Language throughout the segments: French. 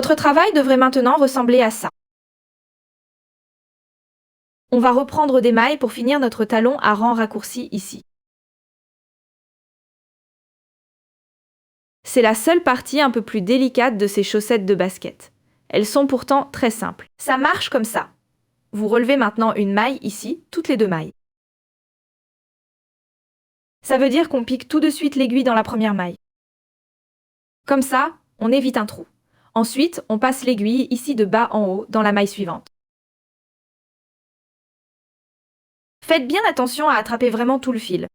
Votre travail devrait maintenant ressembler à ça. On va reprendre des mailles pour finir notre talon à rang raccourci ici. C'est la seule partie un peu plus délicate de ces chaussettes de basket. Elles sont pourtant très simples. Ça marche comme ça. Vous relevez maintenant une maille ici, toutes les deux mailles. Ça veut dire qu'on pique tout de suite l'aiguille dans la première maille. Comme ça, on évite un trou. Ensuite, on passe l'aiguille ici de bas en haut dans la maille suivante. Faites bien attention à attraper vraiment tout le fil.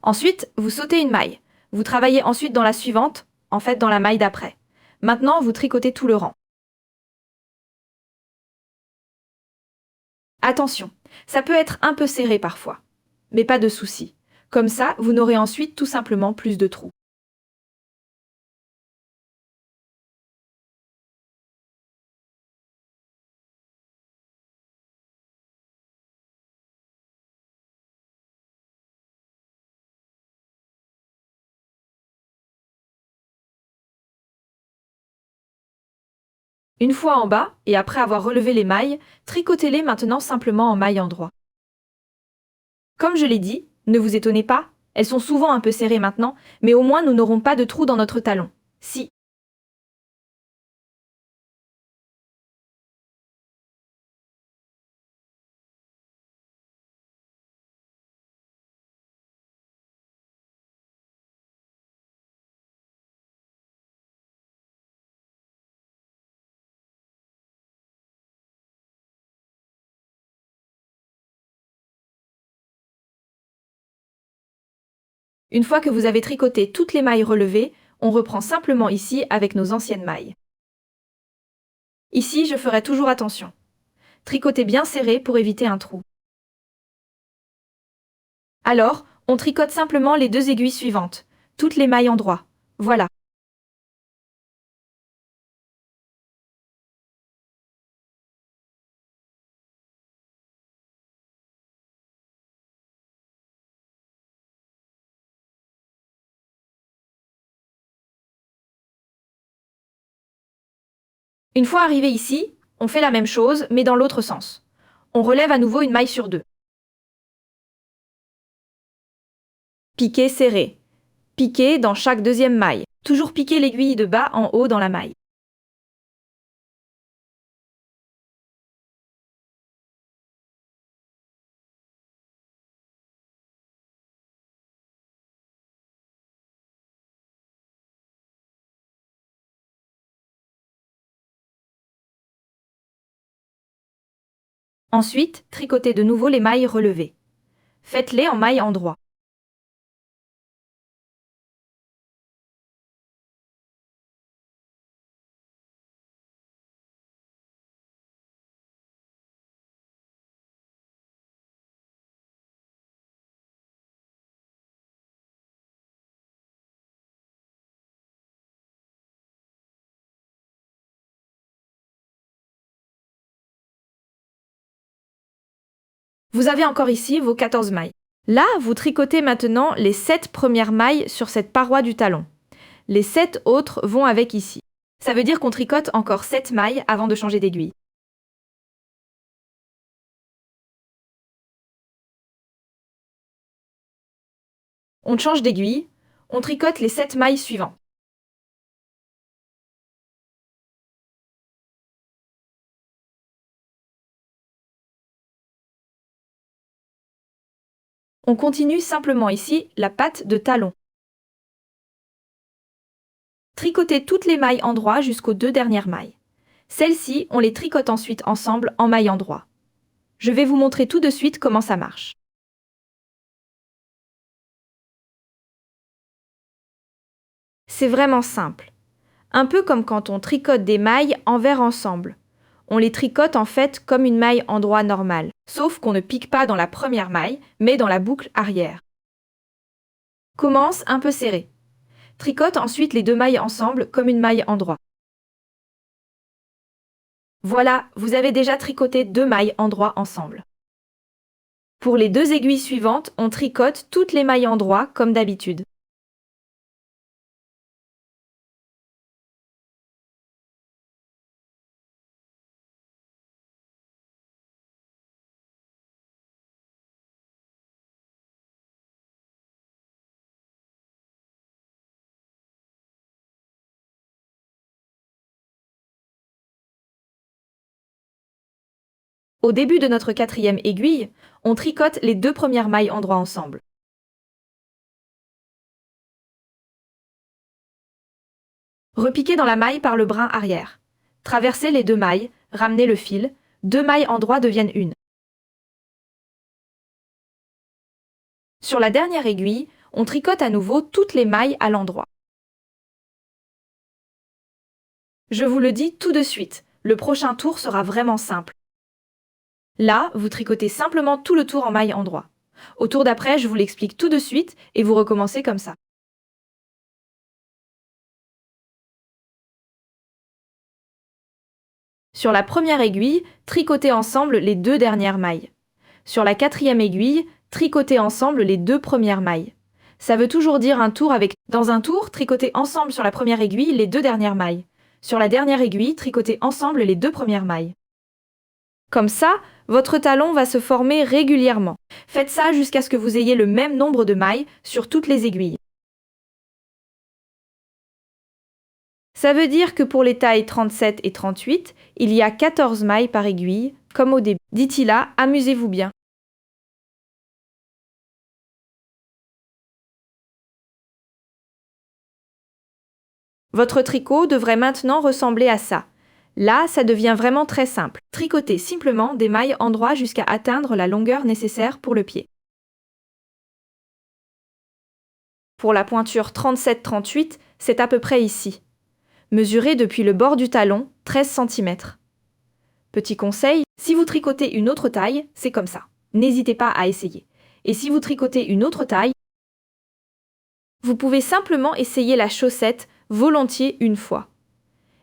Ensuite, vous sautez une maille. Vous travaillez ensuite dans la suivante, en fait dans la maille d'après. Maintenant, vous tricotez tout le rang. Attention, ça peut être un peu serré parfois, mais pas de souci. Comme ça, vous n'aurez ensuite tout simplement plus de trous. Une fois en bas, et après avoir relevé les mailles, tricotez-les maintenant simplement en maille endroit. Comme je l'ai dit, ne vous étonnez pas, elles sont souvent un peu serrées maintenant, mais au moins nous n'aurons pas de trous dans notre talon. Si. Une fois que vous avez tricoté toutes les mailles relevées, on reprend simplement ici avec nos anciennes mailles. Ici, je ferai toujours attention. Tricotez bien serré pour éviter un trou. Alors, on tricote simplement les deux aiguilles suivantes, toutes les mailles endroit. Voilà. Une fois arrivé ici, on fait la même chose, mais dans l'autre sens. On relève à nouveau une maille sur deux. Piquez serré. Piquez dans chaque deuxième maille. Toujours piquer l'aiguille de bas en haut dans la maille. Ensuite, tricotez de nouveau les mailles relevées. Faites-les en maille endroit. Vous avez encore ici vos 14 mailles. Là, vous tricotez maintenant les 7 premières mailles sur cette paroi du talon. Les 7 autres vont avec ici. Ça veut dire qu'on tricote encore 7 mailles avant de changer d'aiguille. On change d'aiguille, on tricote les 7 mailles suivantes. On continue simplement ici la patte de talon. Tricotez toutes les mailles endroit jusqu'aux 2 dernières mailles. Celles-ci, on les tricote ensuite ensemble en maille endroit. Je vais vous montrer tout de suite comment ça marche. C'est vraiment simple. Un peu comme quand on tricote des mailles envers ensemble. On les tricote en fait comme une maille endroit normale, sauf qu'on ne pique pas dans la première maille, mais dans la boucle arrière. Commence un peu serré. Tricote ensuite les deux mailles ensemble comme une maille endroit. Voilà, vous avez déjà tricoté 2 mailles endroit ensemble. Pour les 2 aiguilles suivantes, on tricote toutes les mailles endroit comme d'habitude. Au début de notre quatrième aiguille, on tricote les 2 premières mailles en droit ensemble. Repiquez dans la maille par le brin arrière. Traversez les 2 mailles, ramenez le fil, 2 mailles en droit deviennent une. Sur la dernière aiguille, on tricote à nouveau toutes les mailles à l'endroit. Je vous le dis tout de suite, le prochain tour sera vraiment simple. Là, vous tricotez simplement tout le tour en maille endroit. Au tour d'après, je vous l'explique tout de suite et vous recommencez comme ça. Sur la première aiguille, tricotez ensemble les 2 dernières mailles. Sur la quatrième aiguille, tricotez ensemble les 2 premières mailles. Ça veut toujours dire un tour avec... Dans un tour, tricotez ensemble sur la première aiguille les 2 dernières mailles. Sur la dernière aiguille, tricotez ensemble les 2 premières mailles. Comme ça, votre talon va se former régulièrement. Faites ça jusqu'à ce que vous ayez le même nombre de mailles sur toutes les aiguilles. Ça veut dire que pour les tailles 37 et 38, il y a 14 mailles par aiguille, comme au début. D'ici là, amusez-vous bien. Votre tricot devrait maintenant ressembler à ça. Là, ça devient vraiment très simple. Tricotez simplement des mailles en droit jusqu'à atteindre la longueur nécessaire pour le pied. Pour la pointure 37-38, c'est à peu près ici. Mesurez depuis le bord du talon 13 cm. Petit conseil, si vous tricotez une autre taille, c'est comme ça. N'hésitez pas à essayer. Et si vous tricotez une autre taille, vous pouvez simplement essayer la chaussette volontiers une fois.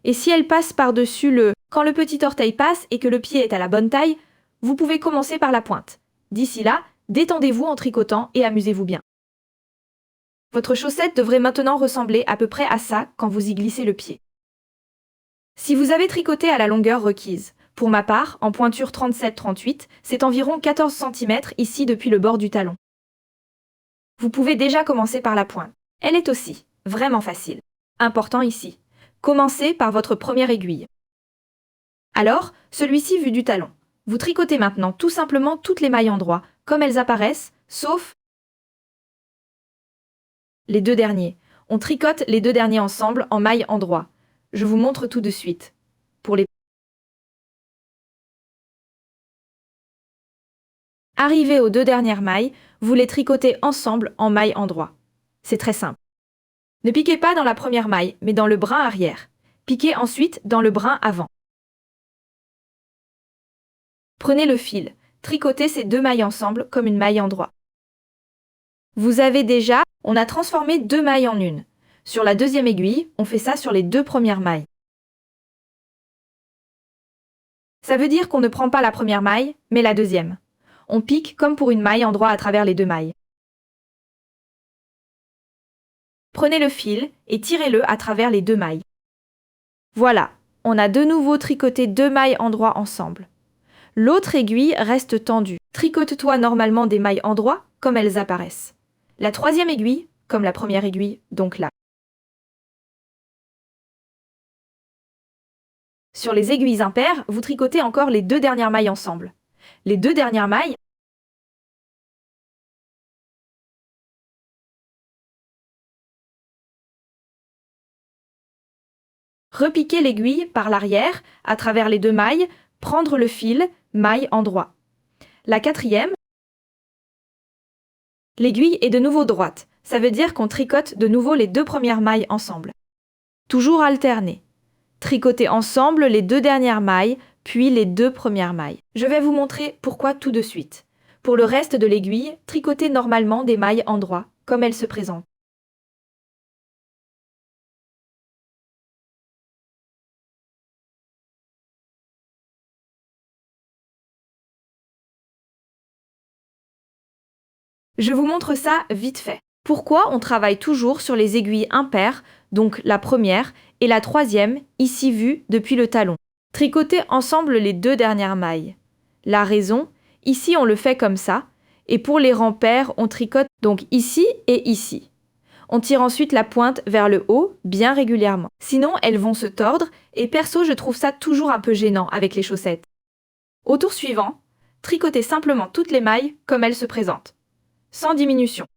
Et si elle passe par-dessus quand le petit orteil passe et que le pied est à la bonne taille, vous pouvez commencer par la pointe. D'ici là, détendez-vous en tricotant et amusez-vous bien. Votre chaussette devrait maintenant ressembler à peu près à ça quand vous y glissez le pied. Si vous avez tricoté à la longueur requise, pour ma part, en pointure 37-38, c'est environ 14 cm ici depuis le bord du talon. Vous pouvez déjà commencer par la pointe. Elle est aussi vraiment facile. Important ici. Commencez par votre première aiguille. Alors, celui-ci vu du talon. Vous tricotez maintenant tout simplement toutes les mailles en droit, comme elles apparaissent, sauf les 2 derniers. On tricote les 2 derniers ensemble en mailles en droit. Je vous montre tout de suite. Pour les Arrivez aux 2 dernières mailles, vous les tricotez ensemble en mailles en droit. C'est très simple. Ne piquez pas dans la première maille, mais dans le brin arrière. Piquez ensuite dans le brin avant. Prenez le fil, tricotez ces 2 mailles ensemble comme une maille en droit. Vous avez déjà, on a transformé 2 mailles en une. Sur la deuxième aiguille, on fait ça sur les 2 premières mailles. Ça veut dire qu'on ne prend pas la première maille, mais la deuxième. On pique comme pour une maille en droit à travers les 2 mailles. Prenez le fil et tirez-le à travers les 2 mailles. Voilà, on a de nouveau tricoté 2 mailles en droit ensemble. L'autre aiguille reste tendue. Tricote-toi normalement des mailles en droit comme elles apparaissent. La troisième aiguille, comme la première aiguille, donc là. Sur les aiguilles impaires, vous tricotez encore les 2 dernières mailles ensemble. Les 2 dernières mailles, repiquez l'aiguille par l'arrière, à travers les 2 mailles, prendre le fil, maille en droit. La quatrième, l'aiguille est de nouveau droite. Ça veut dire qu'on tricote de nouveau les 2 premières mailles ensemble. Toujours alterner. Tricotez ensemble les 2 dernières mailles, puis les 2 premières mailles. Je vais vous montrer pourquoi tout de suite. Pour le reste de l'aiguille, tricotez normalement des mailles en droit, comme elles se présentent. Je vous montre ça vite fait. Pourquoi on travaille toujours sur les aiguilles impaires, donc la première et la troisième, ici vue depuis le talon. Tricotez ensemble les 2 dernières mailles. La raison, ici on le fait comme ça, et pour les rangs pairs, on tricote donc ici et ici. On tire ensuite la pointe vers le haut, bien régulièrement. Sinon, elles vont se tordre, et perso, je trouve ça toujours un peu gênant avec les chaussettes. Au tour suivant, tricotez simplement toutes les mailles comme elles se présentent, sans diminution.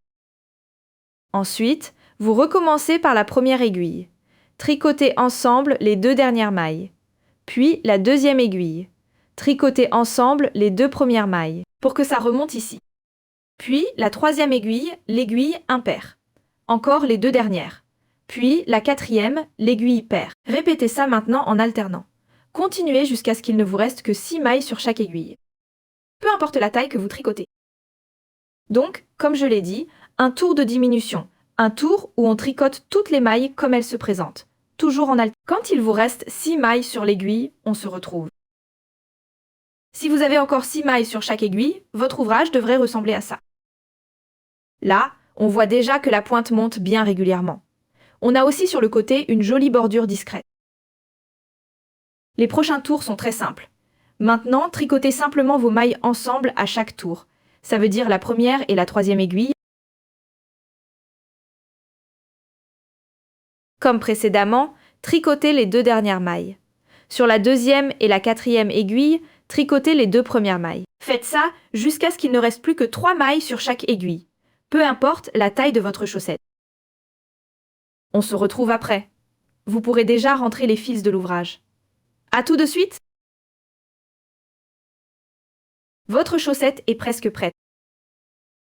Ensuite, vous recommencez par la première aiguille. Tricotez ensemble les 2 dernières mailles. Puis la deuxième aiguille. Tricotez ensemble les 2 premières mailles, pour que ça remonte ici. Puis la troisième aiguille, l'aiguille impaire. Encore les 2 dernières. Puis la quatrième, l'aiguille paire. Répétez ça maintenant en alternant. Continuez jusqu'à ce qu'il ne vous reste que 6 mailles sur chaque aiguille. Peu importe la taille que vous tricotez. Donc, comme je l'ai dit, un tour de diminution. Un tour où on tricote toutes les mailles comme elles se présentent. Toujours en alternant. Quand il vous reste 6 mailles sur l'aiguille, on se retrouve. Si vous avez encore 6 mailles sur chaque aiguille, votre ouvrage devrait ressembler à ça. Là, on voit déjà que la pointe monte bien régulièrement. On a aussi sur le côté une jolie bordure discrète. Les prochains tours sont très simples. Maintenant, tricotez simplement vos mailles ensemble à chaque tour. Ça veut dire la première et la troisième aiguille. Comme précédemment, tricotez les 2 dernières mailles. Sur la deuxième et la quatrième aiguille, tricotez les 2 premières mailles. Faites ça jusqu'à ce qu'il ne reste plus que 3 mailles sur chaque aiguille, peu importe la taille de votre chaussette. On se retrouve après. Vous pourrez déjà rentrer les fils de l'ouvrage. À tout de suite! Votre chaussette est presque prête.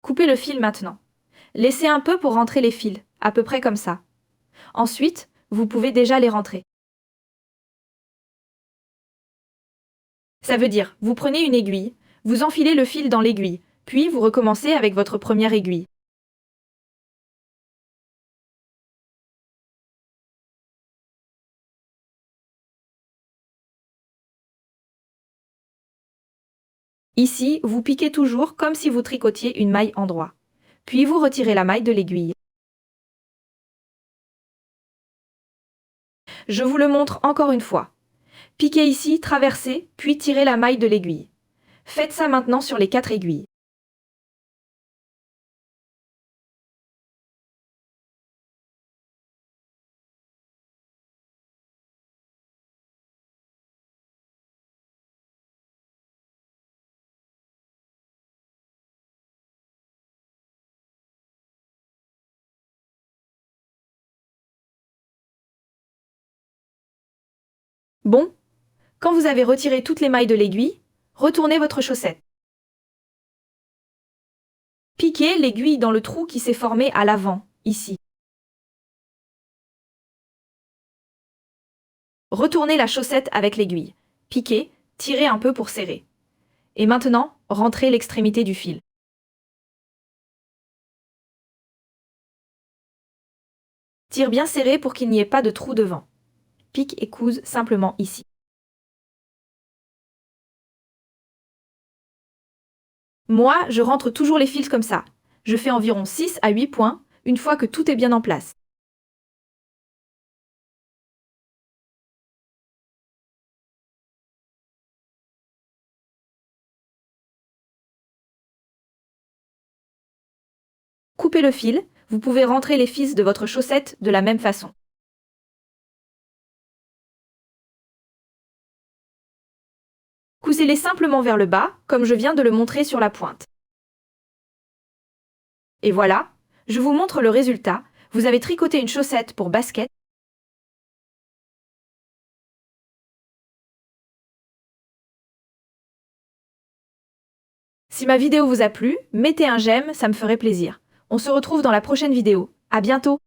Coupez le fil maintenant. Laissez un peu pour rentrer les fils, à peu près comme ça. Ensuite, vous pouvez déjà les rentrer. Ça veut dire, vous prenez une aiguille, vous enfilez le fil dans l'aiguille, puis vous recommencez avec votre première aiguille. Ici, vous piquez toujours comme si vous tricotiez une maille en droit. Puis vous retirez la maille de l'aiguille. Je vous le montre encore une fois. Piquez ici, traversez, puis tirez la maille de l'aiguille. Faites ça maintenant sur les 4 aiguilles. Bon, quand vous avez retiré toutes les mailles de l'aiguille, retournez votre chaussette. Piquez l'aiguille dans le trou qui s'est formé à l'avant, ici. Retournez la chaussette avec l'aiguille. Piquez, tirez un peu pour serrer. Et maintenant, rentrez l'extrémité du fil. Tire bien serré pour qu'il n'y ait pas de trou devant. Pique et couse simplement ici. Moi, je rentre toujours les fils comme ça. Je fais environ 6 à 8 points, une fois que tout est bien en place. Coupez le fil, vous pouvez rentrer les fils de votre chaussette de la même façon. Cousez-les simplement vers le bas, comme je viens de le montrer sur la pointe. Et voilà, je vous montre le résultat. Vous avez tricoté une chaussette pour basket. Si ma vidéo vous a plu, mettez un j'aime, ça me ferait plaisir. On se retrouve dans la prochaine vidéo. À bientôt!